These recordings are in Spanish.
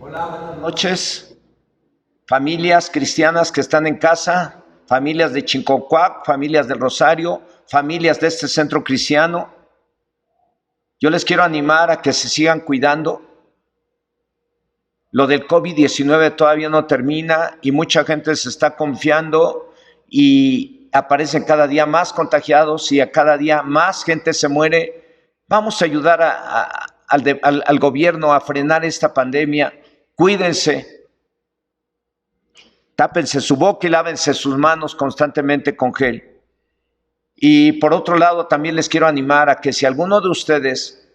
Hola, buenas noches, familias cristianas que están en casa, familias de Chincocuac, familias del Rosario, familias de este centro cristiano. Yo les quiero animar a que se sigan cuidando. Lo del COVID-19 todavía no termina y mucha gente se está confiando y aparecen cada día más contagiados y a cada día más gente se muere. Vamos a ayudar al gobierno a frenar esta pandemia. Cuídense, tápense su boca y lávense sus manos constantemente con gel. Y por otro lado, también les quiero animar a que si alguno de ustedes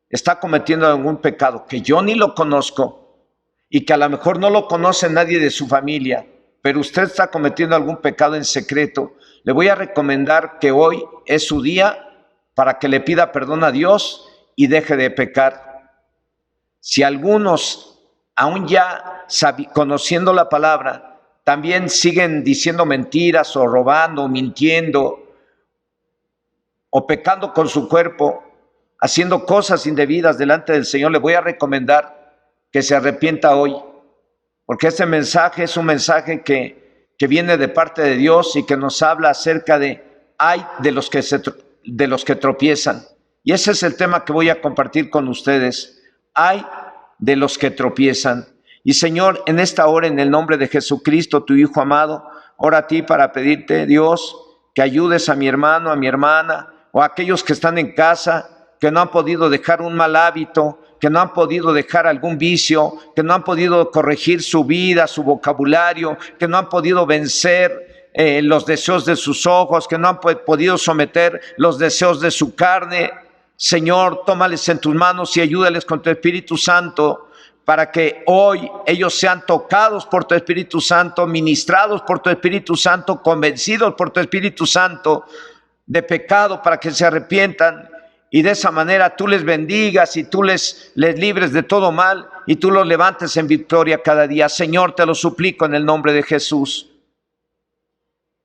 está cometiendo algún pecado que yo ni lo conozco y que a lo mejor no lo conoce nadie de su familia, pero usted está cometiendo algún pecado en secreto, le voy a recomendar que hoy es su día para que le pida perdón a Dios y deje de pecar. Si algunos aún ya conociendo la palabra, también siguen diciendo mentiras o robando, o mintiendo, o pecando con su cuerpo, haciendo cosas indebidas delante del Señor, le voy a recomendar que se arrepienta hoy, porque este mensaje es un mensaje que viene de parte de Dios y que nos habla acerca de ay de los que tropiezan. Y ese es el tema que voy a compartir con ustedes. Ay de los que tropiezan. Y Señor, en esta hora, en el nombre de Jesucristo, tu Hijo amado, oro a ti para pedirte, Dios, que ayudes a mi hermano, a mi hermana, o a aquellos que están en casa, que no han podido dejar un mal hábito, que no han podido dejar algún vicio, que no han podido corregir su vida, su vocabulario, que no han podido vencer los deseos de sus ojos, que no han podido someter los deseos de su carne. Señor, tómales en tus manos y ayúdales con tu Espíritu Santo para que hoy ellos sean tocados por tu Espíritu Santo, ministrados por tu Espíritu Santo, convencidos por tu Espíritu Santo de pecado para que se arrepientan y de esa manera tú les bendigas y tú les libres de todo mal y tú los levantes en victoria cada día. Señor, te lo suplico en el nombre de Jesús.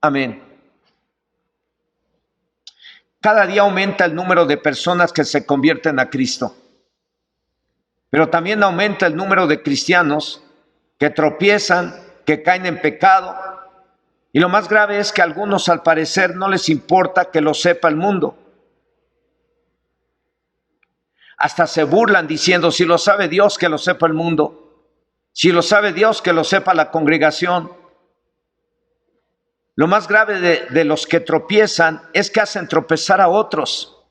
Amén. Cada día aumenta el número de personas que se convierten a Cristo, pero también aumenta el número de cristianos que tropiezan, que caen en pecado, y lo más grave es que a algunos al parecer no les importa que lo sepa el mundo. Hasta se burlan diciendo, si lo sabe Dios, que lo sepa el mundo, si lo sabe Dios, que lo sepa la congregación. Lo más grave de los que tropiezan es que hacen tropezar a otros.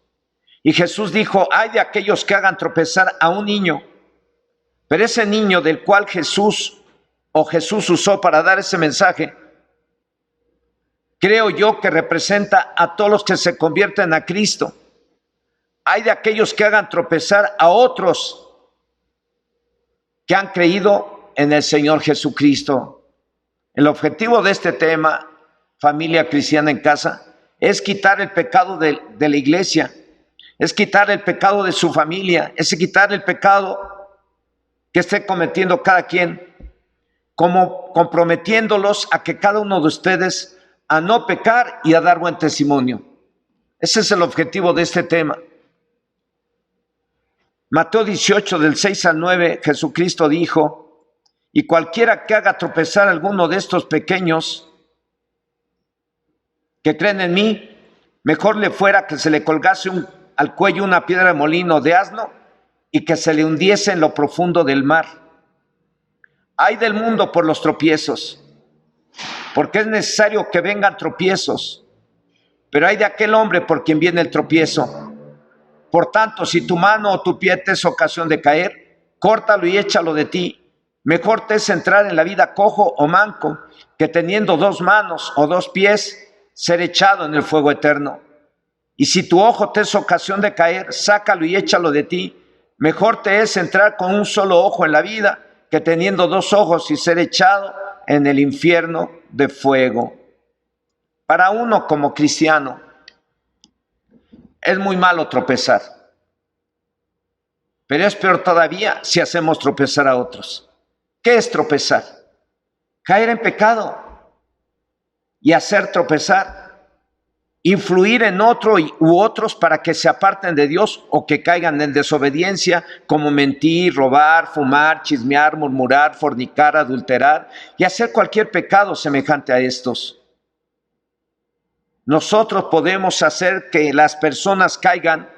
Y Jesús dijo, ay de aquellos que hagan tropezar a un niño. Pero ese niño del cual Jesús usó para dar ese mensaje, creo yo que representa a todos los que se convierten a Cristo. Ay de aquellos que hagan tropezar a otros que han creído en el Señor Jesucristo. El objetivo de este tema, familia cristiana en casa, es quitar el pecado de la iglesia, es quitar el pecado de su familia, es quitar el pecado que esté cometiendo cada quien, como comprometiéndolos a que cada uno de ustedes a no pecar y a dar buen testimonio. Ese es el objetivo de este tema. Mateo 18, del 6 al 9, Jesucristo dijo, y cualquiera que haga tropezar a alguno de estos pequeños que creen en mí, mejor le fuera que se le colgase al cuello una piedra de molino de asno y que se le hundiese en lo profundo del mar. Ay del mundo por los tropiezos, porque es necesario que vengan tropiezos, pero ay de aquel hombre por quien viene el tropiezo. Por tanto, si tu mano o tu pie te es ocasión de caer, córtalo y échalo de ti. Mejor te es entrar en la vida cojo o manco, que teniendo 2 manos o 2 pies, ser echado en el fuego eterno. Y si tu ojo te es ocasión de caer, sácalo y échalo de ti. Mejor te es entrar con un solo ojo en la vida, que teniendo 2 ojos y ser echado en el infierno de fuego. Para uno como cristiano, es muy malo tropezar, pero es peor todavía si hacemos tropezar a otros. ¿Qué es tropezar? Caer en pecado y hacer tropezar. influir en otro u otros para que se aparten de Dios o que caigan en desobediencia, como mentir, robar, fumar, chismear, murmurar, fornicar, adulterar y hacer cualquier pecado semejante a estos. Nosotros podemos hacer que las personas caigan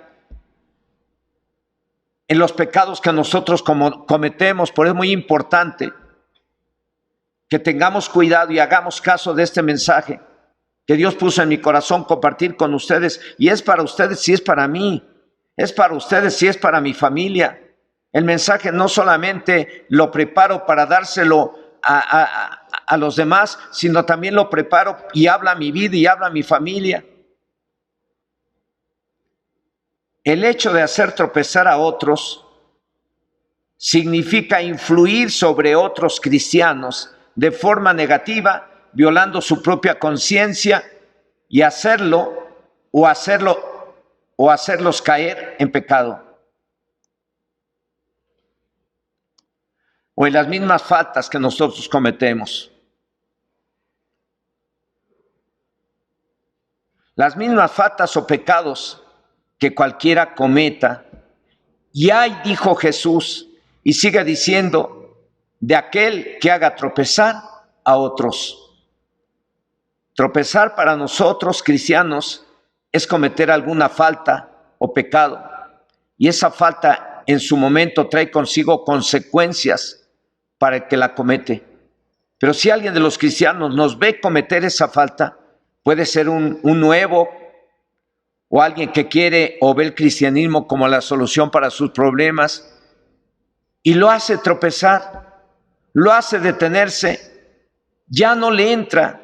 en los pecados que nosotros cometemos. Por eso es muy importante que tengamos cuidado y hagamos caso de este mensaje que Dios puso en mi corazón compartir con ustedes. Y es para ustedes si es para mí, es para ustedes si es para mi familia. El mensaje no solamente lo preparo para dárselo a los demás, sino también lo preparo y habla a mi vida y habla a mi familia. El hecho de hacer tropezar a otros significa influir sobre otros cristianos de forma negativa, violando su propia conciencia y hacerlos caer en pecado o en las mismas faltas que nosotros cometemos. Las mismas faltas o pecados que cualquiera cometa. Y ay, dijo Jesús, y sigue diciendo, de aquel que haga tropezar a otros. Tropezar para nosotros cristianos es cometer alguna falta o pecado, y esa falta en su momento trae consigo consecuencias para el que la comete. Pero si alguien de los cristianos nos ve cometer esa falta, puede ser un nuevo o alguien que quiere o ve el cristianismo como la solución para sus problemas y lo hace tropezar, lo hace detenerse, ya no le entra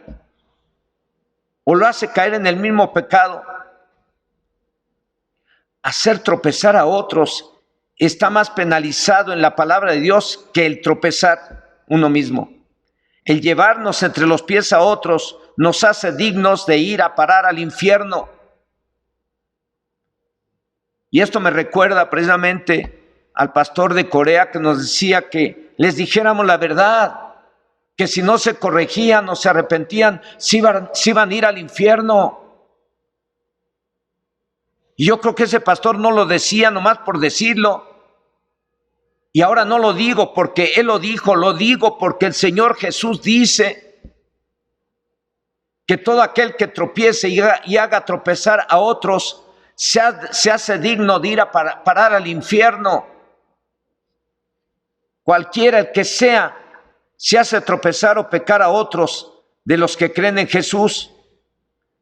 o lo hace caer en el mismo pecado. Hacer tropezar a otros está más penalizado en la palabra de Dios que el tropezar uno mismo. El llevarnos entre los pies a otros nos hace dignos de ir a parar al infierno. Y esto me recuerda precisamente al pastor de Corea que nos decía que les dijéramos la verdad, que si no se corregían o se arrepentían, se iban a ir al infierno. Y yo creo que ese pastor no lo decía nomás por decirlo. Y ahora no lo digo porque él lo dijo, lo digo porque el Señor Jesús dice que todo aquel que tropiece y haga tropezar a otros se hace digno de ir a parar al infierno. Cualquiera que sea, se hace tropezar o pecar a otros de los que creen en Jesús.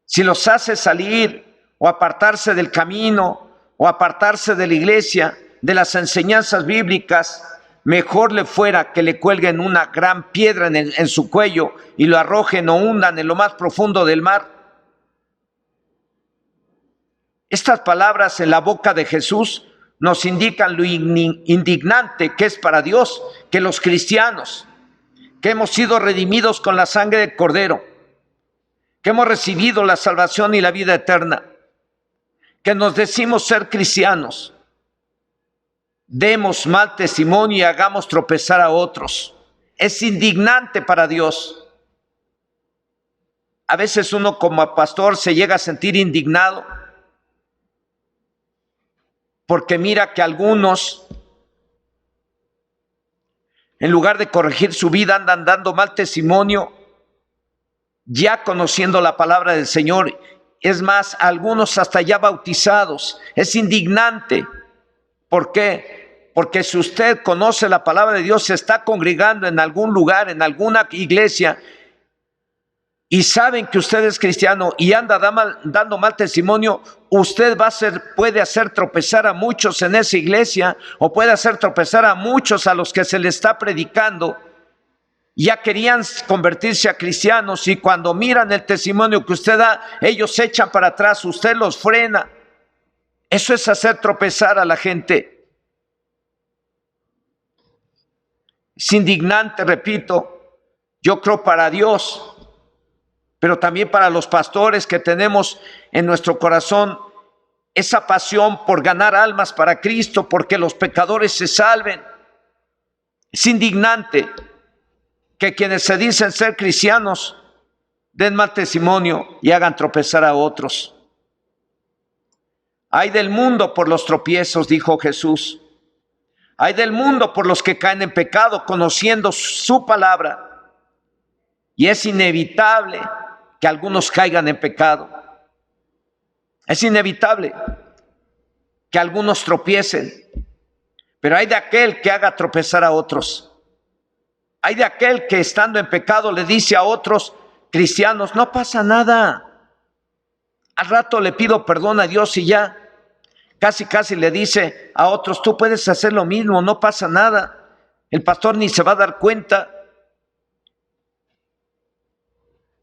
Si los hace salir o apartarse del camino o apartarse de la iglesia, de las enseñanzas bíblicas, mejor le fuera que le cuelguen una gran piedra en su cuello y lo arrojen o hundan en lo más profundo del mar. Estas palabras en la boca de Jesús nos indican lo indignante que es para Dios que los cristianos, que hemos sido redimidos con la sangre del Cordero, que hemos recibido la salvación y la vida eterna, que nos decimos ser cristianos, demos mal testimonio y hagamos tropezar a otros. Es indignante para Dios. A veces uno como pastor se llega a sentir indignado porque mira que algunos, en lugar de corregir su vida, andan dando mal testimonio, ya conociendo la palabra del Señor. Es más, algunos hasta ya bautizados. Es indignante. ¿Por qué? Porque si usted conoce la palabra de Dios, se está congregando en algún lugar, en alguna iglesia, y saben que usted es cristiano y anda dando mal testimonio, usted puede hacer tropezar a muchos en esa iglesia, o puede hacer tropezar a muchos a los que se le está predicando. Ya querían convertirse a cristianos y cuando miran el testimonio que usted da, ellos se echan para atrás, usted los frena. Eso es hacer tropezar a la gente. Es indignante, repito, yo creo para Dios, pero también para los pastores que tenemos en nuestro corazón esa pasión por ganar almas para Cristo, porque los pecadores se salven. Es indignante que quienes se dicen ser cristianos den mal testimonio y hagan tropezar a otros. Ay del mundo por los tropiezos, dijo Jesús. Ay del mundo por los que caen en pecado conociendo su palabra. Y es inevitable que algunos caigan en pecado. Es inevitable que algunos tropiecen. Pero hay de aquel que haga tropezar a otros. Hay de aquel que estando en pecado le dice a otros cristianos, no pasa nada. Al rato le pido perdón a Dios y ya. Casi le dice a otros, tú puedes hacer lo mismo, no pasa nada. El pastor ni se va a dar cuenta.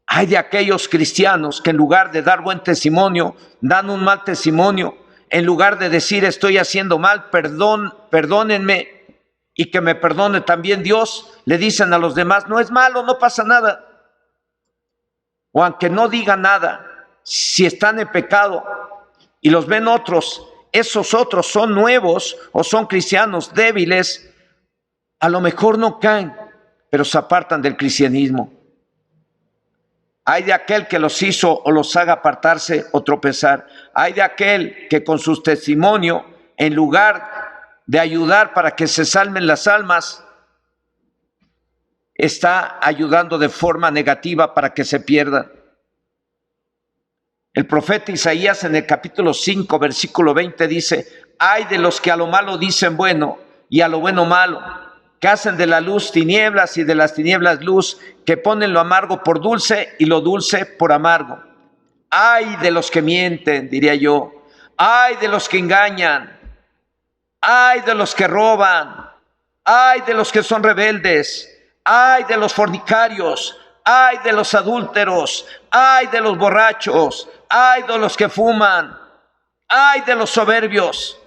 Hay de aquellos cristianos que en lugar de dar buen testimonio, dan un mal testimonio. En lugar de decir estoy haciendo mal, perdónenme y que me perdone también Dios, le dicen a los demás, no es malo, no pasa nada. O aunque no digan nada, si están en pecado y los ven otros, esos otros son nuevos o son cristianos débiles, a lo mejor no caen, pero se apartan del cristianismo. Hay de aquel que los hizo o los haga apartarse o tropezar. Hay de aquel que con su testimonio, en lugar de ayudar para que se salven las almas, está ayudando de forma negativa para que se pierdan. El profeta Isaías en el capítulo 5, versículo 20 dice, ay de los que a lo malo dicen bueno y a lo bueno malo, que hacen de la luz tinieblas y de las tinieblas luz, que ponen lo amargo por dulce y lo dulce por amargo. Ay de los que mienten, diría yo, ay de los que engañan, ay de los que roban, ay de los que son rebeldes, ay de los fornicarios, ay de los adúlteros, ay de los borrachos, ay de los que fuman, ay de los soberbios.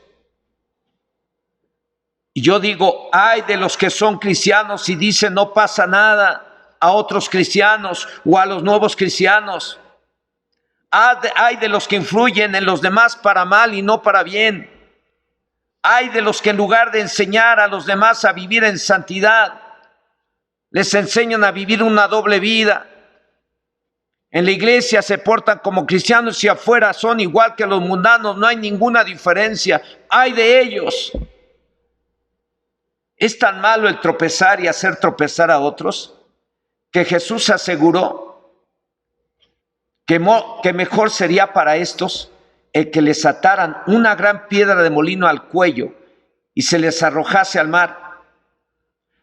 Y yo digo, ay de los que son cristianos y dicen no pasa nada a otros cristianos o a los nuevos cristianos. Ay de los que influyen en los demás para mal y no para bien. Ay de los que en lugar de enseñar a los demás a vivir en santidad, les enseñan a vivir una doble vida. En la iglesia se portan como cristianos y afuera son igual que los mundanos, no hay ninguna diferencia. Ay de ellos. Es tan malo el tropezar y hacer tropezar a otros que Jesús aseguró que mejor sería para estos el que les ataran una gran piedra de molino al cuello y se les arrojase al mar.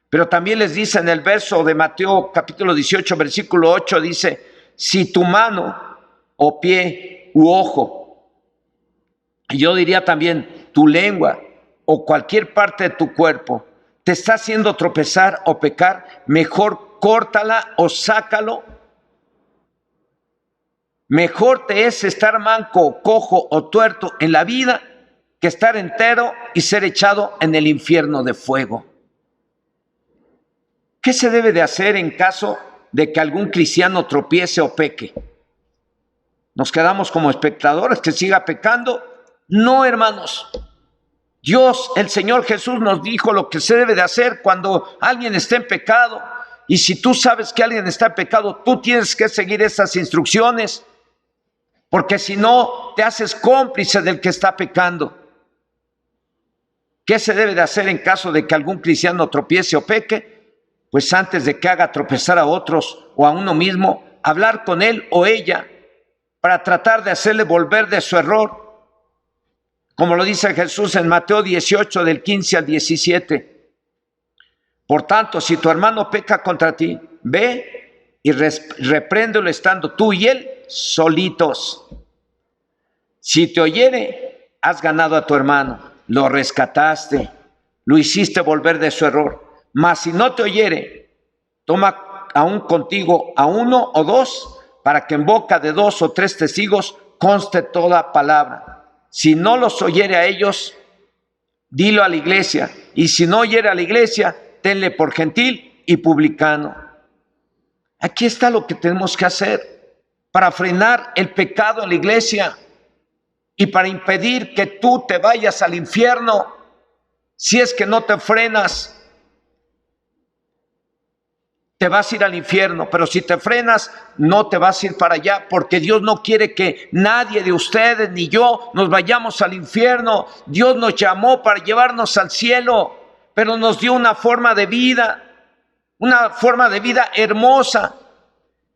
Pero también les dice en el verso de Mateo capítulo 18, versículo 8, dice, si tu mano o pie u ojo, y yo diría también tu lengua o cualquier parte de tu cuerpo, te está haciendo tropezar o pecar, mejor córtala o sácalo. Mejor te es estar manco, cojo o tuerto en la vida que estar entero y ser echado en el infierno de fuego. ¿Qué se debe de hacer en caso de que algún cristiano tropiece o peque? ¿Nos quedamos como espectadores que siga pecando? No, hermanos. Dios, el Señor Jesús nos dijo lo que se debe de hacer cuando alguien está en pecado. Y si tú sabes que alguien está en pecado, tú tienes que seguir esas instrucciones, porque si no, te haces cómplice del que está pecando. ¿Qué se debe de hacer en caso de que algún cristiano tropiece o peque? Pues antes de que haga tropezar a otros o a uno mismo, hablar con él o ella para tratar de hacerle volver de su error. Como lo dice Jesús en Mateo 18, del 15 al 17. Por tanto, si tu hermano peca contra ti, ve y repréndelo estando tú y él solitos. Si te oyere, has ganado a tu hermano, lo rescataste, lo hiciste volver de su error. Mas si no te oyere, toma aún contigo a uno o dos, para que en boca de 2 o 3 testigos conste toda palabra. Si no los oyere a ellos, dilo a la iglesia. Y si no oyere a la iglesia, tenle por gentil y publicano. Aquí está lo que tenemos que hacer para frenar el pecado en la iglesia y para impedir que tú te vayas al infierno si es que no te frenas. te vas a ir al infierno, pero si te frenas, no te vas a ir para allá, porque Dios no quiere que nadie de ustedes ni yo nos vayamos al infierno. Dios nos llamó para llevarnos al cielo, pero nos dio una forma de vida hermosa,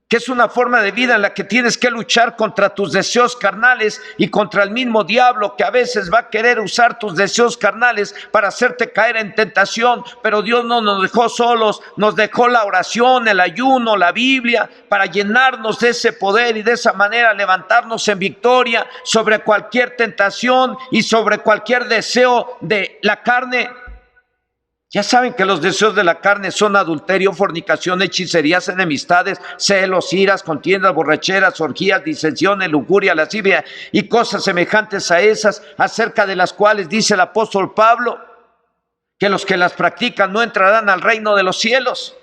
que es una forma de vida en la que tienes que luchar contra tus deseos carnales y contra el mismo diablo, que a veces va a querer usar tus deseos carnales para hacerte caer en tentación. Pero Dios no nos dejó solos, nos dejó la oración, el ayuno, la Biblia, para llenarnos de ese poder y de esa manera levantarnos en victoria sobre cualquier tentación y sobre cualquier deseo de la carne. Ya saben que los deseos de la carne son adulterio, fornicación, hechicerías, enemistades, celos, iras, contiendas, borracheras, orgías, disensiones, lujuria, lascivia y cosas semejantes a esas, acerca de las cuales dice el apóstol Pablo que los que las practican no entrarán al reino de los cielos.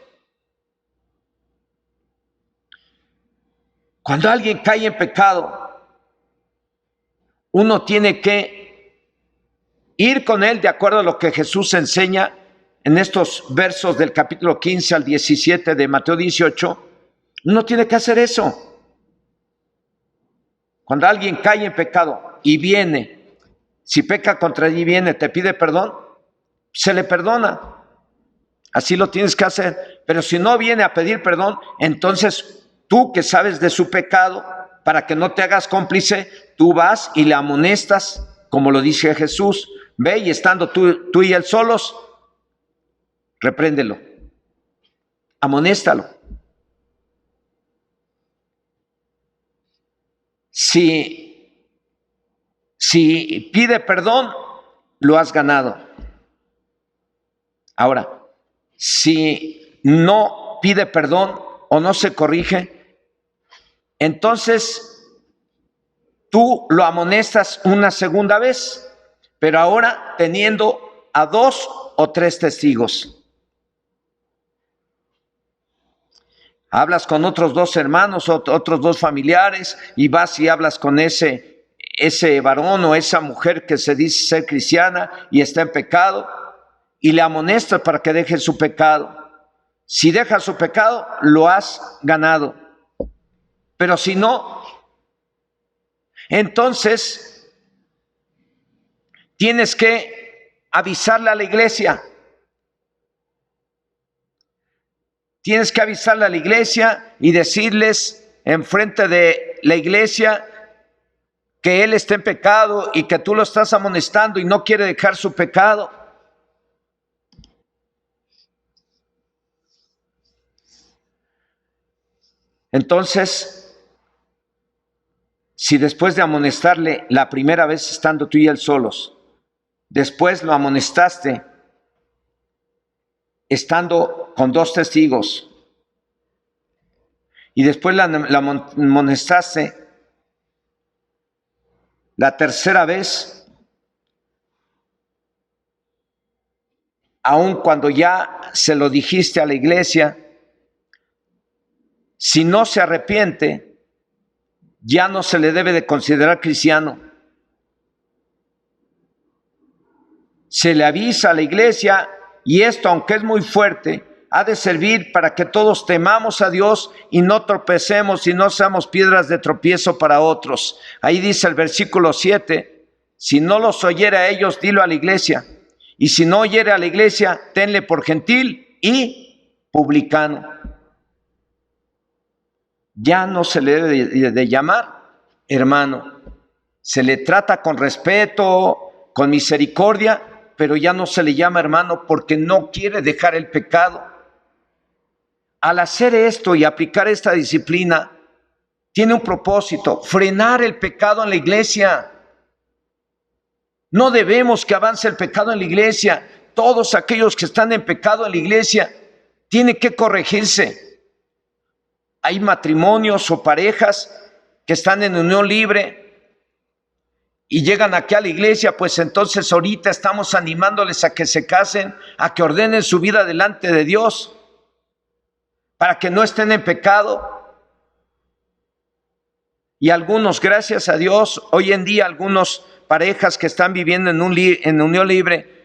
Cuando alguien cae en pecado, uno tiene que ir con él de acuerdo a lo que Jesús enseña en estos versos del capítulo 15 al 17 de Mateo 18. Uno tiene que hacer eso. Cuando alguien cae en pecado y viene, si peca contra ti, viene, te pide perdón, se le perdona. Así lo tienes que hacer. Pero si no viene a pedir perdón, entonces tú, que sabes de su pecado, para que no te hagas cómplice, tú vas y le amonestas, como lo dice Jesús. Ve, y estando tú y él solos, repréndelo, amonéstalo. Si pide perdón, lo has ganado. Ahora, si no pide perdón o no se corrige, entonces tú lo amonestas una segunda vez, pero ahora teniendo a 2 o 3 testigos. Hablas con otros 2 hermanos, otros 2 familiares, y vas y hablas con ese varón o esa mujer que se dice ser cristiana y está en pecado, y le amonestas para que deje su pecado. Si deja su pecado, lo has ganado. Pero si no, entonces tienes que avisarle a la iglesia. Tienes que avisarle a la iglesia y decirles enfrente de la iglesia que él está en pecado y que tú lo estás amonestando y no quiere dejar su pecado. Entonces, si después de amonestarle la primera vez estando tú y él solos, después lo amonestaste estando con 2 testigos, y después la amonestaste la tercera vez, aun cuando ya se lo dijiste a la iglesia, si no se arrepiente, ya no se le debe de considerar cristiano. Se le avisa a la iglesia, y esto, aunque es muy fuerte, ha de servir para que todos temamos a Dios y no tropecemos y no seamos piedras de tropiezo para otros. Ahí dice el versículo 7, si no los oyere a ellos, dilo a la iglesia. Y si no oyere a la iglesia, tenle por gentil y publicano. Ya no se le debe de llamar hermano. Se le trata con respeto, con misericordia, pero ya no se le llama hermano porque no quiere dejar el pecado. Al hacer esto y aplicar esta disciplina, tiene un propósito: frenar el pecado en la iglesia. No debemos que avance el pecado en la iglesia. Todos aquellos que están en pecado en la iglesia tienen que corregirse. Hay matrimonios o parejas que están en unión libre y llegan aquí a la iglesia, pues entonces ahorita estamos animándoles a que se casen, a que ordenen su vida delante de Dios, para que no estén en pecado. Y algunos, gracias a Dios, hoy en día algunos parejas que están viviendo en unión libre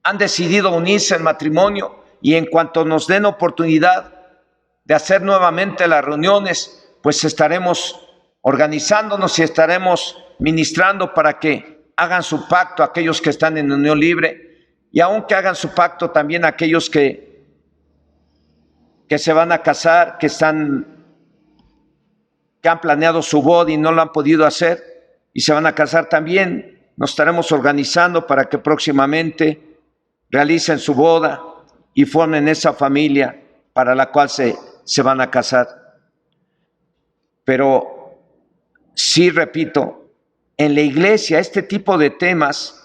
han decidido unirse en matrimonio y en cuanto nos den oportunidad de hacer nuevamente las reuniones, pues estaremos organizándonos y estaremos ministrando para que hagan su pacto aquellos que están en unión libre, y aunque hagan su pacto también aquellos que se van a casar, que han planeado su boda y no lo han podido hacer y se van a casar también. Nos estaremos organizando para que próximamente realicen su boda y formen esa familia para la cual se van a casar. Pero sí, repito, en la iglesia este tipo de temas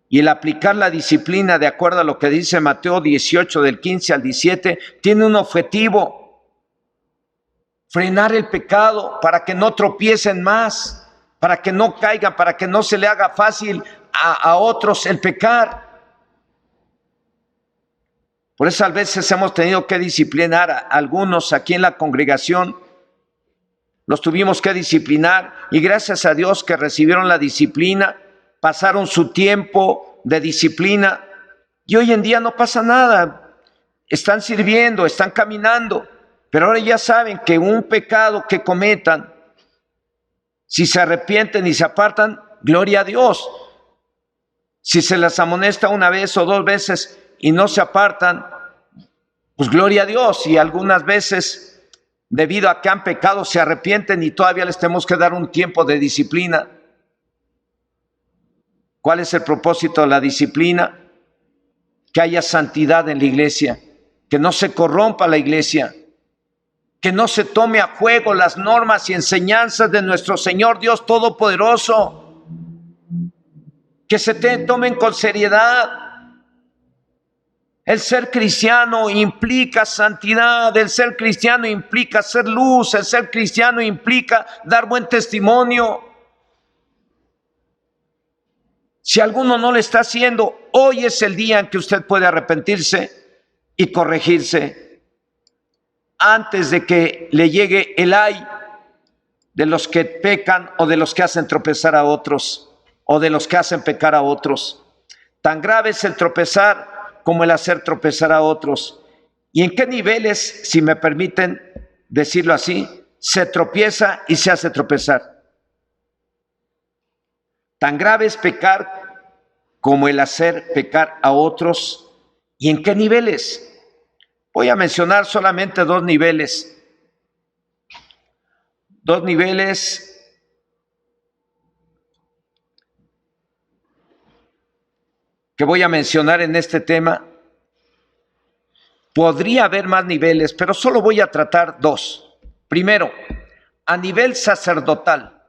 y el aplicar la disciplina de acuerdo a lo que dice Mateo 18 del 15 al 17 tiene un objetivo: frenar el pecado para que no tropiecen más, para que no caigan, para que no se le haga fácil a otros el pecar. Por eso a veces hemos tenido que disciplinar a algunos aquí en la congregación. Los tuvimos que disciplinar y gracias a Dios que recibieron la disciplina, pasaron su tiempo de disciplina y hoy en día no pasa nada. Están sirviendo, están caminando, pero ahora ya saben que un pecado que cometan, si se arrepienten y se apartan, gloria a Dios. Si se les amonesta una vez o dos veces y no se apartan, pues gloria a Dios. Y algunas veces, debido a que han pecado, se arrepienten y todavía les tenemos que dar un tiempo de disciplina. ¿Cuál es el propósito de la disciplina? Que haya santidad en la iglesia, que no se corrompa la iglesia, que no se tome a juego las normas y enseñanzas de nuestro Señor Dios Todopoderoso, que se tomen con seriedad. El ser cristiano implica santidad, el ser cristiano implica ser luz, el ser cristiano implica dar buen testimonio. Si alguno no lo está haciendo, hoy es el día en que usted puede arrepentirse y corregirse antes de que le llegue el ay de los que pecan o de los que hacen tropezar a otros o de los que hacen pecar a otros. Tan grave es el tropezar como el hacer tropezar a otros. ¿Y en qué niveles, si me permiten decirlo así, se tropieza y se hace tropezar? Tan grave es pecar como el hacer pecar a otros. ¿Y en qué niveles? Voy a mencionar solamente dos niveles. Dos niveles que voy a mencionar en este tema. Podría haber más niveles, pero solo voy a tratar dos. Primero, a nivel sacerdotal,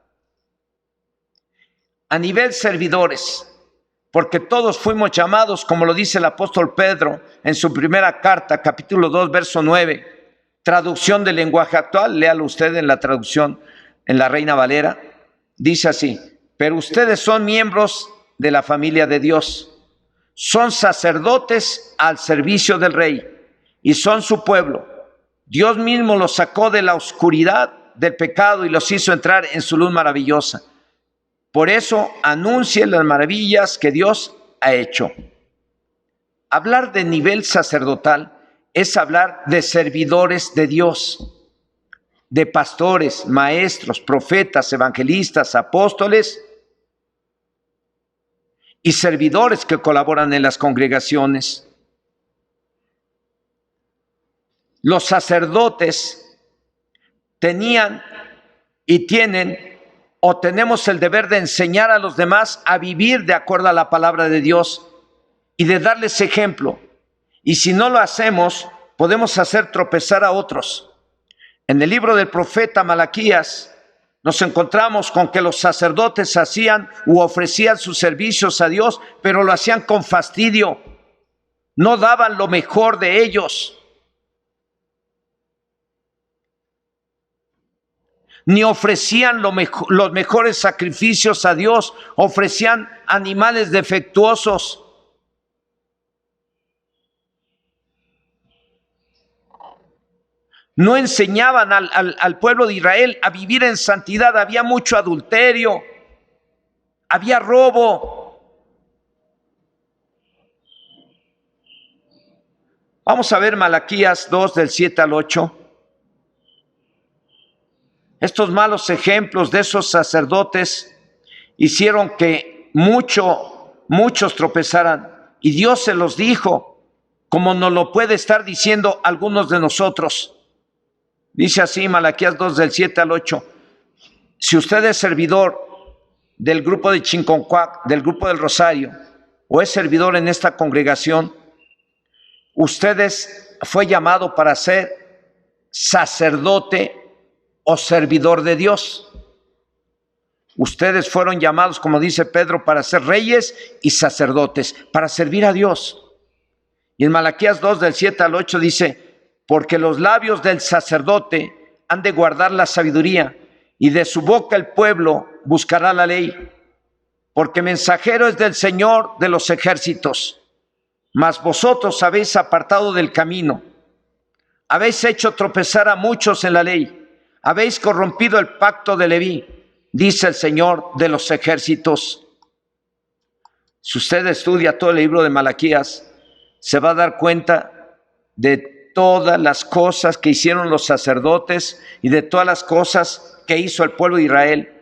a nivel servidores, porque todos fuimos llamados, como lo dice el apóstol Pedro en su primera carta, capítulo 2, verso 9, traducción del lenguaje actual, léalo usted en la traducción en la Reina Valera, dice así: pero ustedes son miembros de la familia de Dios, son sacerdotes al servicio del Rey y son su pueblo. Dios mismo los sacó de la oscuridad del pecado y los hizo entrar en su luz maravillosa. Por eso anuncien las maravillas que Dios ha hecho. Hablar de nivel sacerdotal es hablar de servidores de Dios, de pastores, maestros, profetas, evangelistas, apóstoles y servidores que colaboran en las congregaciones. Los sacerdotes tenían y tienen o tenemos el deber de enseñar a los demás a vivir de acuerdo a la palabra de Dios y de darles ejemplo. Y si no lo hacemos, podemos hacer tropezar a otros. En el libro del profeta Malaquías nos encontramos con que los sacerdotes hacían u ofrecían sus servicios a Dios, pero lo hacían con fastidio. No daban lo mejor de ellos, ni ofrecían los mejores sacrificios a Dios, ofrecían animales defectuosos. No enseñaban al pueblo de Israel a vivir en santidad. Había mucho adulterio, había robo. Vamos a ver Malaquías 2 del 7 al 8. Estos malos ejemplos de esos sacerdotes hicieron que muchos tropezaran. Y Dios se los dijo, como nos lo puede estar diciendo algunos de nosotros. Dice así Malaquías 2 del 7 al 8. Si usted es servidor del grupo de Chinconcuac, del grupo del Rosario, o es servidor en esta congregación, fue llamado para ser sacerdote o servidor de Dios. Ustedes fueron llamados, como dice Pedro, para ser reyes y sacerdotes, para servir a Dios. Y en Malaquías 2 del 7 al 8 dice, porque los labios del sacerdote han de guardar la sabiduría, y de su boca el pueblo buscará la ley, porque mensajero es del Señor de los ejércitos. Mas vosotros habéis apartado del camino, habéis hecho tropezar a muchos en la ley, habéis corrompido el pacto de Leví, dice el Señor de los ejércitos. Si usted estudia todo el libro de Malaquías, se va a dar cuenta de todas las cosas que hicieron los sacerdotes y de todas las cosas que hizo el pueblo de Israel.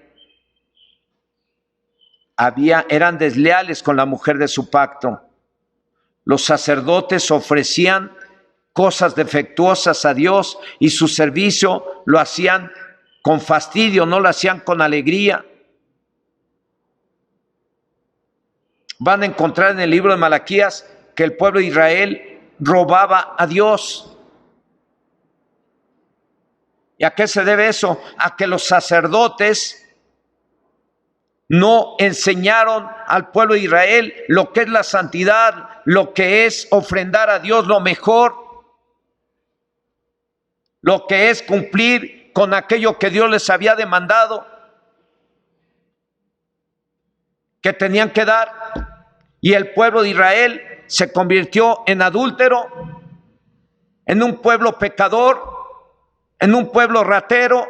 Eran desleales con la mujer de su pacto. Los sacerdotes ofrecían cosas defectuosas a Dios y su servicio lo hacían con fastidio, no lo hacían con alegría. Van a encontrar en el libro de Malaquías que el pueblo de Israel robaba a Dios. ¿Y a qué se debe eso? A que los sacerdotes no enseñaron al pueblo de Israel lo que es la santidad, lo que es ofrendar a Dios lo mejor, lo que es cumplir con aquello que Dios les había demandado, que tenían que dar. Y el pueblo de Israel se convirtió en adúltero, en un pueblo pecador, en un pueblo ratero.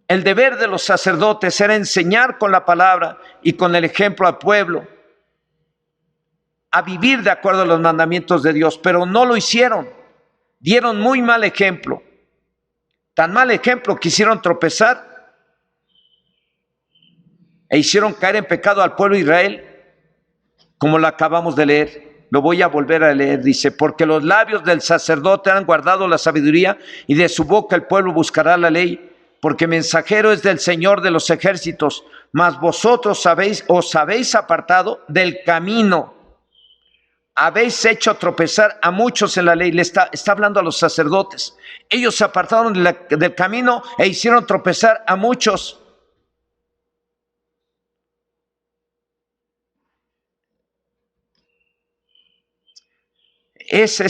El deber de los sacerdotes era enseñar con la palabra y con el ejemplo al pueblo a vivir de acuerdo a los mandamientos de Dios, pero no lo hicieron. Dieron muy mal ejemplo. Tan mal ejemplo que hicieron tropezar e hicieron caer en pecado al pueblo de Israel, como lo acabamos de leer. Lo voy a volver a leer. Dice, porque los labios del sacerdote han guardado la sabiduría y de su boca el pueblo buscará la ley, porque mensajero es del Señor de los ejércitos, mas vosotros os habéis apartado del camino, habéis hecho tropezar a muchos en la ley. Le está hablando a los sacerdotes. Ellos se apartaron del camino e hicieron tropezar a muchos. Ese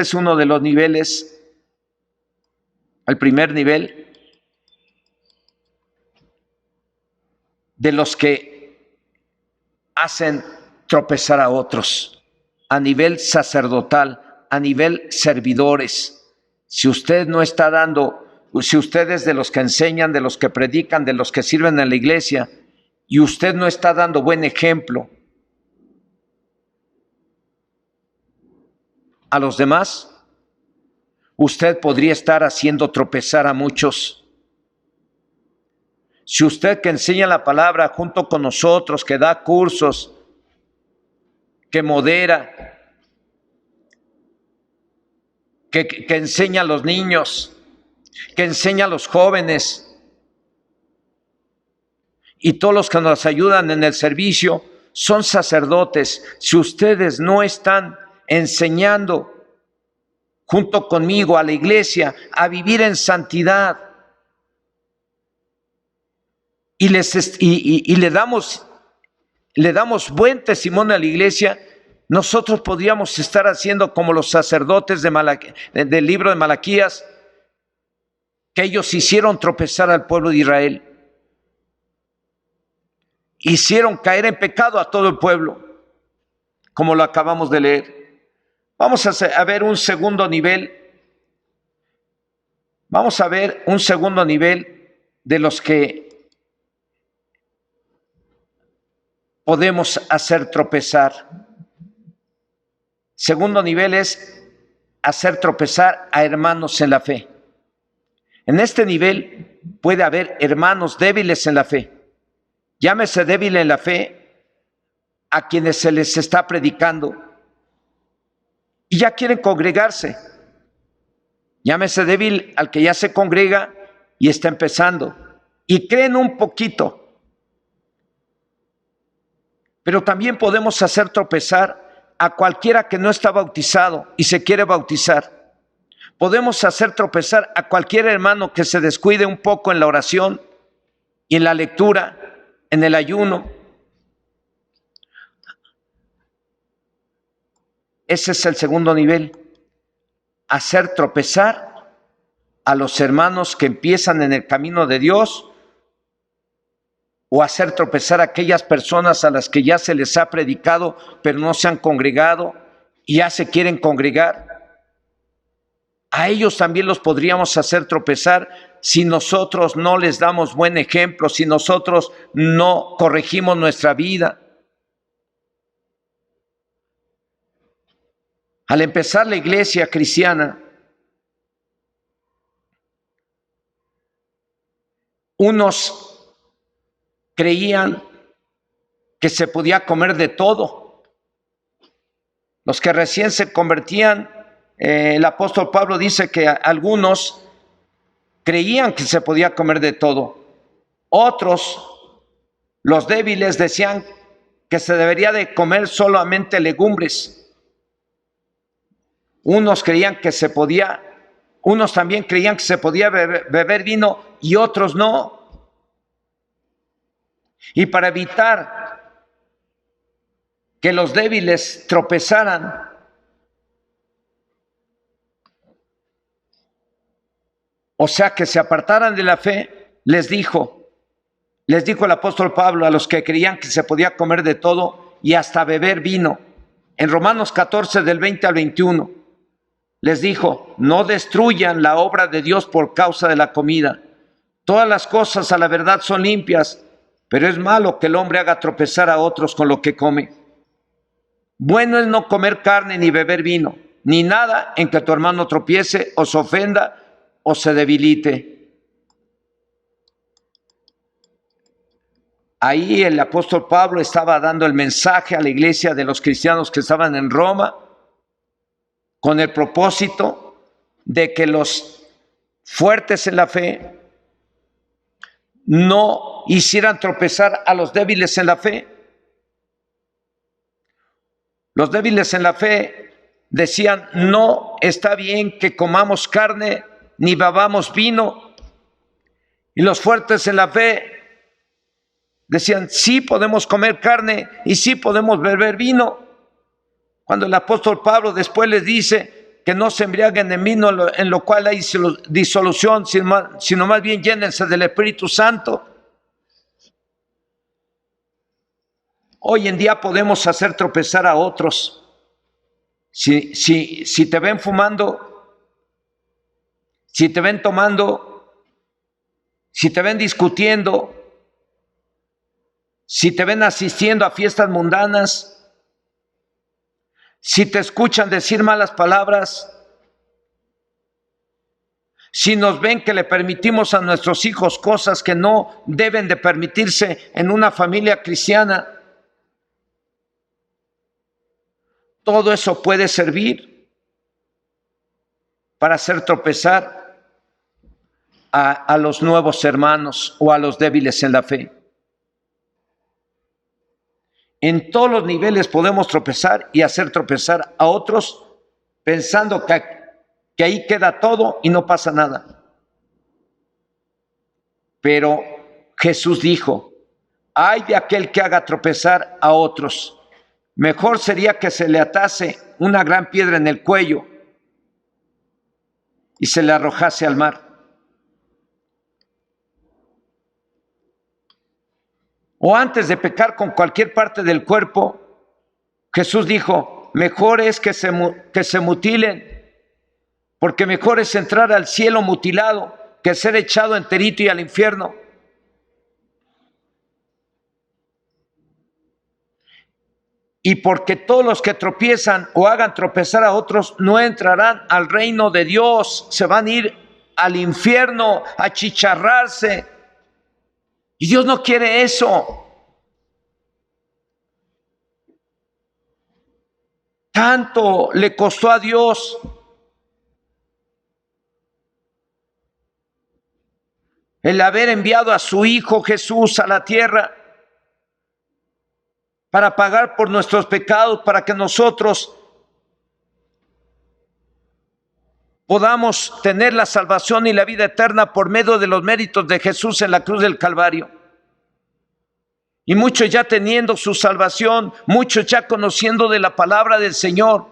es uno de los niveles, el primer nivel de los que hacen tropezar a otros, a nivel sacerdotal, a nivel servidores. Si usted no está dando, si usted es de los que enseñan, de los que predican, de los que sirven en la iglesia, y usted no está dando buen ejemplo a los demás, usted podría estar haciendo tropezar a muchos. Si usted que enseña la palabra junto con nosotros, que da cursos, que modera, que enseña a los niños, que enseña a los jóvenes y todos los que nos ayudan en el servicio son sacerdotes. Si ustedes no están enseñando junto conmigo a la iglesia a vivir en santidad, y le damos buen testimonio a la iglesia, nosotros podríamos estar haciendo como los sacerdotes del libro de Malaquías, que ellos hicieron tropezar al pueblo de Israel, hicieron caer en pecado a todo el pueblo, como lo acabamos de leer. Vamos a ver un segundo nivel. Vamos a ver un segundo nivel de los que podemos hacer tropezar. Segundo nivel es hacer tropezar a hermanos en la fe. En este nivel puede haber hermanos débiles en la fe. Llámese débil en la fe a quienes se les está predicando y ya quieren congregarse. Llámese débil al que ya se congrega y está empezando y creen un poquito. Pero también podemos hacer tropezar a cualquiera que no está bautizado y se quiere bautizar. Podemos hacer tropezar a cualquier hermano que se descuide un poco en la oración y en la lectura, en el ayuno. Ese es el segundo nivel. Hacer tropezar a los hermanos que empiezan en el camino de Dios, o hacer tropezar a aquellas personas a las que ya se les ha predicado, pero no se han congregado y ya se quieren congregar. A ellos también los podríamos hacer tropezar si nosotros no les damos buen ejemplo, si nosotros no corregimos nuestra vida. Al empezar la iglesia cristiana, unos creían que se podía comer de todo. Los que recién se convertían, el apóstol Pablo dice que algunos creían que se podía comer de todo. Otros, los débiles, decían que se debería de comer solamente legumbres. Unos también creían que se podía beber vino y otros no. Y para evitar que los débiles tropezaran, o sea, que se apartaran de la fe, les dijo el apóstol Pablo a los que creían que se podía comer de todo y hasta beber vino. En Romanos 14, del 20 al 21, les dijo: no destruyan la obra de Dios por causa de la comida. Todas las cosas a la verdad son limpias, pero es malo que el hombre haga tropezar a otros con lo que come. Bueno es no comer carne ni beber vino, ni nada en que tu hermano tropiece o se ofenda o se debilite. Ahí el apóstol Pablo estaba dando el mensaje a la iglesia de los cristianos que estaban en Roma, con el propósito de que los fuertes en la fe no hicieran tropezar a los débiles en la fe. Los débiles en la fe decían: no está bien que comamos carne ni bebamos vino. Y los fuertes en la fe decían: sí podemos comer carne y sí podemos beber vino. Cuando el apóstol Pablo después les dice que no se embriaguen en vino, en lo cual hay disolución, sino más bien llénense del Espíritu Santo. Hoy en día podemos hacer tropezar a otros. Si te ven fumando, si te ven tomando, si te ven discutiendo, si te ven asistiendo a fiestas mundanas, si te escuchan decir malas palabras, si nos ven que le permitimos a nuestros hijos cosas que no deben de permitirse en una familia cristiana, todo eso puede servir para hacer tropezar a los nuevos hermanos o a los débiles en la fe. En todos los niveles podemos tropezar y hacer tropezar a otros pensando que ahí queda todo y no pasa nada. Pero Jesús dijo: ay de aquel que haga tropezar a otros. Mejor sería que se le atase una gran piedra en el cuello y se le arrojase al mar. O antes de pecar con cualquier parte del cuerpo, Jesús dijo: mejor es que se mutilen, porque mejor es entrar al cielo mutilado que ser echado enterito y al infierno. y porque todos los que tropiezan o hagan tropezar a otros no entrarán al reino de Dios, se van a ir al infierno a achicharrarse. Y Dios no quiere eso. Tanto le costó a Dios el haber enviado a su Hijo Jesús a la tierra para pagar por nuestros pecados, para que nosotros podamos tener la salvación y la vida eterna por medio de los méritos de Jesús en la cruz del Calvario. Y muchos ya teniendo su salvación, muchos ya conociendo de la palabra del Señor.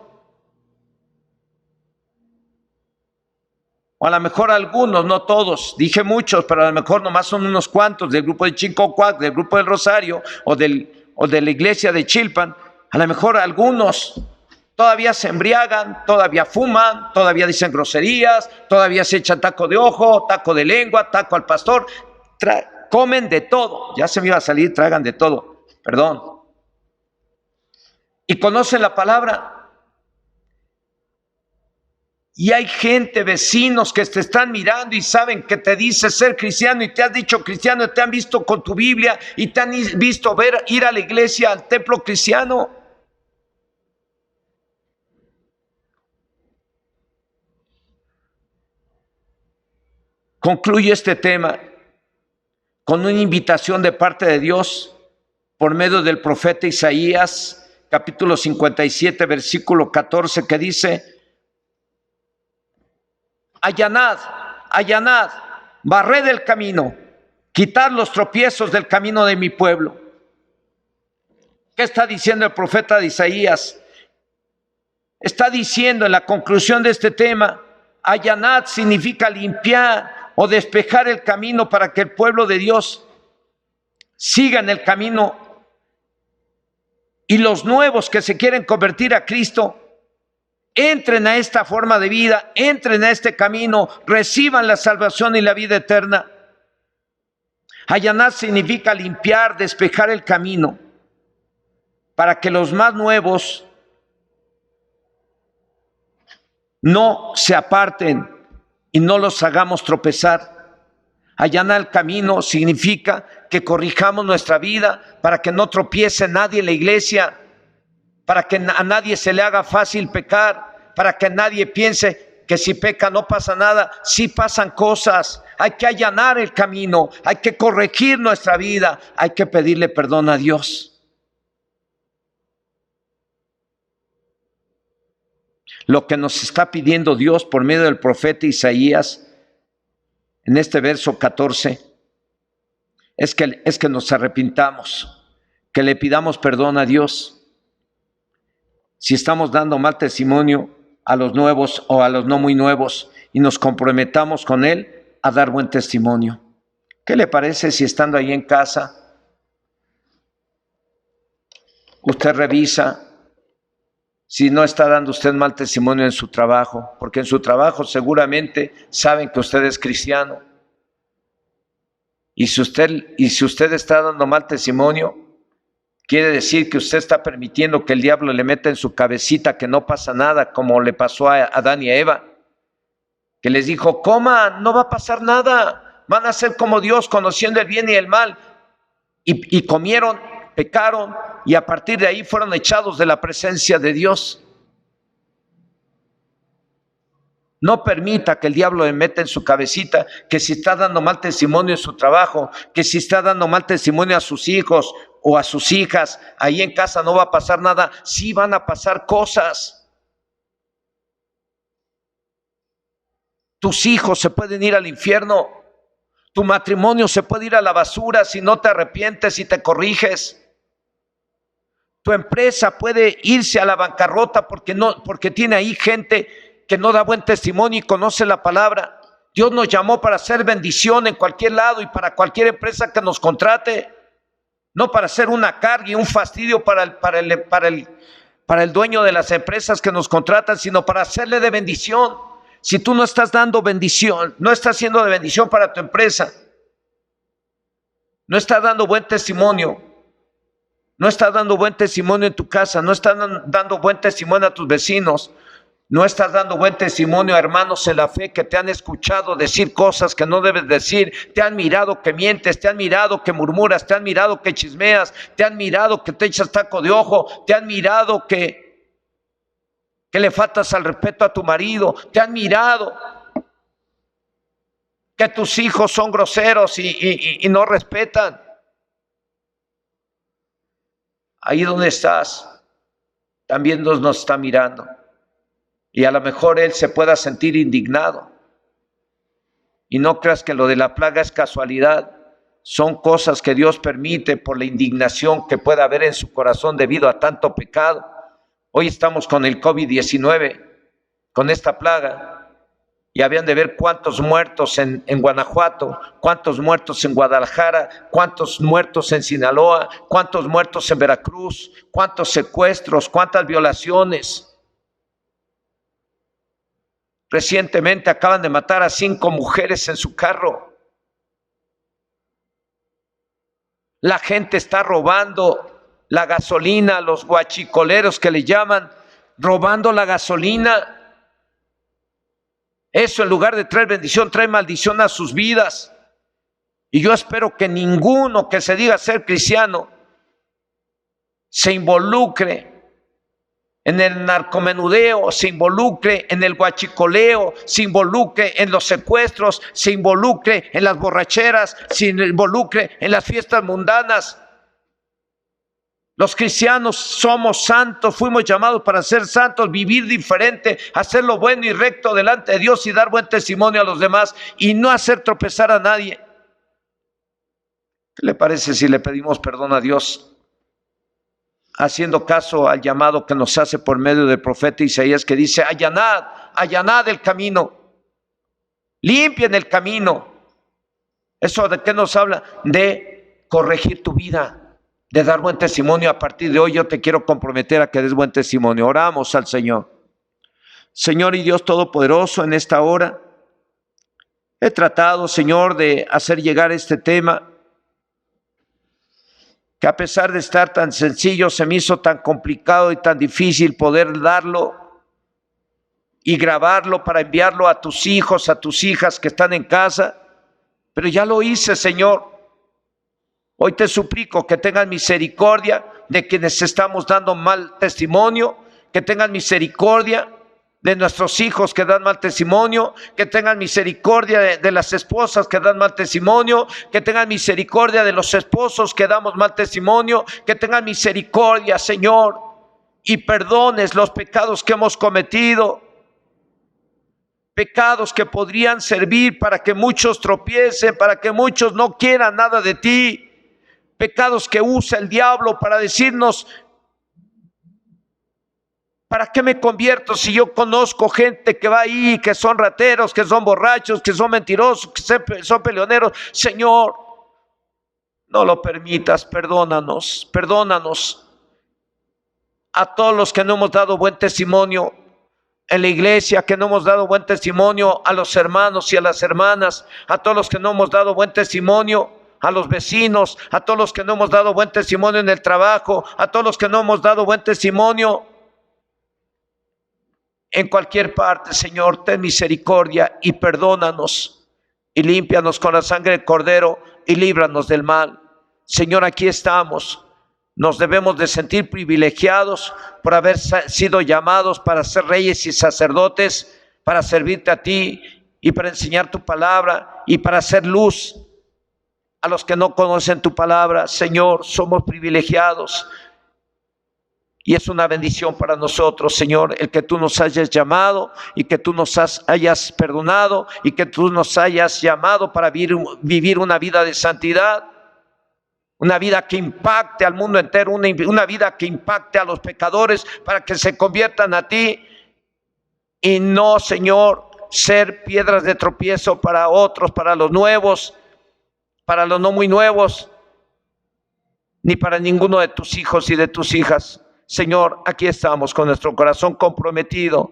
O a lo mejor algunos, no todos, dije muchos, pero a lo mejor nomás son unos cuantos del grupo de Chincocuac, del grupo del Rosario o de la iglesia de Chilpan. A lo mejor algunos todavía se embriagan, todavía fuman, todavía dicen groserías, todavía se echan taco de ojo, taco de lengua, taco al pastor, comen de todo. Ya se me iba a salir, tragan de todo, perdón. Y conocen la palabra. Y hay gente, vecinos que te están mirando y saben que te dices ser cristiano y te has dicho cristiano, y te han visto con tu Biblia y te han visto ir a la iglesia, al templo cristiano. Concluye este tema con una invitación de parte de Dios por medio del profeta Isaías, capítulo 57, versículo 14, que dice: allanad, allanad, barred el camino, quitad los tropiezos del camino de mi pueblo. ¿Qué está diciendo el profeta de Isaías? Está diciendo en la conclusión de este tema, allanad significa limpiar o despejar el camino para que el pueblo de Dios siga en el camino, y los nuevos que se quieren convertir a Cristo entren a esta forma de vida, entren a este camino, reciban la salvación y la vida eterna. Allanar significa limpiar, despejar el camino, para que los más nuevos no se aparten y no los hagamos tropezar. Allanar el camino significa que corrijamos nuestra vida para que no tropiece nadie en la iglesia, para que a nadie se le haga fácil pecar, para que nadie piense que si peca no pasa nada. Sí pasan cosas. Hay que allanar el camino, hay que corregir nuestra vida, hay que pedirle perdón a Dios. Lo que nos está pidiendo Dios por medio del profeta Isaías en este verso 14 es que nos arrepintamos, que le pidamos perdón a Dios. Si estamos dando mal testimonio a los nuevos o a los no muy nuevos, y nos comprometamos con Él a dar buen testimonio. ¿Qué le parece si estando ahí en casa, usted revisa si no está dando usted mal testimonio en su trabajo? Porque en su trabajo seguramente saben que usted es cristiano. Y si usted está dando mal testimonio, quiere decir que usted está permitiendo que el diablo le meta en su cabecita que no pasa nada, como le pasó a Adán y a Eva, que les dijo: coman, no va a pasar nada, van a ser como Dios, conociendo el bien y el mal. Y comieron, pecaron, y a partir de ahí fueron echados de la presencia de Dios. No permita que el diablo le meta en su cabecita que si está dando mal testimonio en su trabajo, que si está dando mal testimonio a sus hijos o a sus hijas, ahí en casa no va a pasar nada. Sí van a pasar cosas. Tus hijos se pueden ir al infierno. Tu matrimonio se puede ir a la basura si no te arrepientes y te corriges. Tu empresa puede irse a la bancarrota porque tiene ahí gente que no da buen testimonio y conoce la palabra. Dios nos llamó para hacer bendición en cualquier lado y para cualquier empresa que nos contrate, no para ser una carga y un fastidio para el dueño de las empresas que nos contratan, sino para hacerle de bendición. Si tú no estás dando bendición, no estás siendo de bendición para tu empresa, no estás dando buen testimonio, no estás dando buen testimonio en tu casa, no estás dando buen testimonio a tus vecinos, no estás dando buen testimonio a hermanos en la fe que te han escuchado decir cosas que no debes decir, te han mirado que mientes, te han mirado que murmuras, te han mirado que chismeas, te han mirado que te echas taco de ojo, te han mirado que le faltas al respeto a tu marido, te han mirado que tus hijos son groseros y no respetan. Ahí donde estás, también Dios nos está mirando. Y a lo mejor Él se pueda sentir indignado. Y no creas que lo de la plaga es casualidad. Son cosas que Dios permite por la indignación que pueda haber en su corazón debido a tanto pecado. Hoy estamos con el COVID-19, con esta plaga. Y habían de ver cuántos muertos en Guanajuato, cuántos muertos en Guadalajara, cuántos muertos en Sinaloa, cuántos muertos en Veracruz, cuántos secuestros, cuántas violaciones. Recientemente acaban de matar a 5 mujeres en su carro. La gente está robando la gasolina, los guachicoleros que le llaman, robando la gasolina. Eso en lugar de traer bendición, trae maldición a sus vidas. Y yo espero que ninguno que se diga ser cristiano se involucre en el narcomenudeo, se involucre en el guachicoleo, se involucre en los secuestros, se involucre en las borracheras, se involucre en las fiestas mundanas. Los cristianos somos santos, fuimos llamados para ser santos, vivir diferente, hacer lo bueno y recto delante de Dios y dar buen testimonio a los demás y no hacer tropezar a nadie. ¿Qué le parece si le pedimos perdón a Dios? Haciendo caso al llamado que nos hace por medio del profeta Isaías, que dice: allanad el camino, limpien el camino. ¿Eso de qué nos habla? De corregir tu vida, de dar buen testimonio. A partir de hoy yo te quiero comprometer a que des buen testimonio. Oramos al Señor. Señor y Dios Todopoderoso, en esta hora he tratado, Señor, de hacer llegar este tema, que a pesar de estar tan sencillo, se me hizo tan complicado y tan difícil poder darlo y grabarlo para enviarlo a tus hijos, a tus hijas que están en casa. Pero ya lo hice, Señor. Hoy te suplico que tengas misericordia de quienes estamos dando mal testimonio, que tengas misericordia de nuestros hijos que dan mal testimonio, que tengan misericordia de las esposas que dan mal testimonio, que tengan misericordia de los esposos que damos mal testimonio, que tengan misericordia, Señor, y perdones los pecados que hemos cometido, pecados que podrían servir para que muchos tropiecen, para que muchos no quieran nada de ti, pecados que usa el diablo para decirnos: ¿para qué me convierto si yo conozco gente que va ahí, que son rateros, que son borrachos, que son mentirosos, que son peleoneros? Señor, no lo permitas, perdónanos, perdónanos. A todos los que no hemos dado buen testimonio en la iglesia, que no hemos dado buen testimonio a los hermanos y a las hermanas, a todos los que no hemos dado buen testimonio a los vecinos, a todos los que no hemos dado buen testimonio en el trabajo, a todos los que no hemos dado buen testimonio en cualquier parte. Señor, ten misericordia y perdónanos y límpianos con la sangre del Cordero y líbranos del mal. Señor, aquí estamos. Nos debemos de sentir privilegiados por haber sido llamados para ser reyes y sacerdotes, para servirte a ti y para enseñar tu palabra y para hacer luz a los que no conocen tu palabra. Señor, somos privilegiados. Y es una bendición para nosotros, Señor, el que tú nos hayas llamado y que tú nos hayas perdonado y que tú nos hayas llamado para vivir una vida de santidad, una vida que impacte al mundo entero, una vida que impacte a los pecadores para que se conviertan a ti y no, Señor, ser piedras de tropiezo para otros, para los nuevos, para los no muy nuevos, ni para ninguno de tus hijos y de tus hijas. Señor, aquí estamos con nuestro corazón comprometido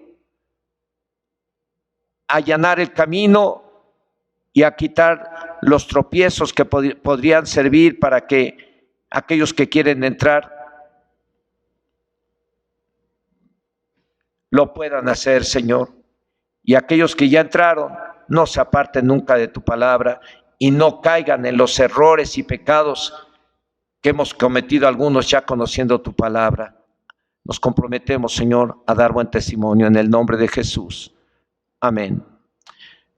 a allanar el camino y a quitar los tropiezos que podrían servir para que aquellos que quieren entrar lo puedan hacer, Señor. Y aquellos que ya entraron, no se aparten nunca de tu palabra y no caigan en los errores y pecados que hemos cometido algunos ya conociendo tu palabra. Nos comprometemos, Señor, a dar buen testimonio en el nombre de Jesús. Amén.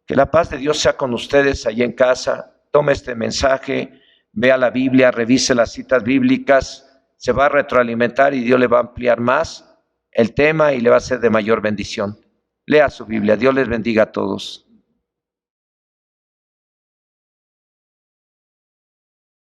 Que la paz de Dios sea con ustedes allí en casa. Tome este mensaje, vea la Biblia, revise las citas bíblicas, se va a retroalimentar y Dios le va a ampliar más el tema y le va a ser de mayor bendición. Lea su Biblia. Dios les bendiga a todos.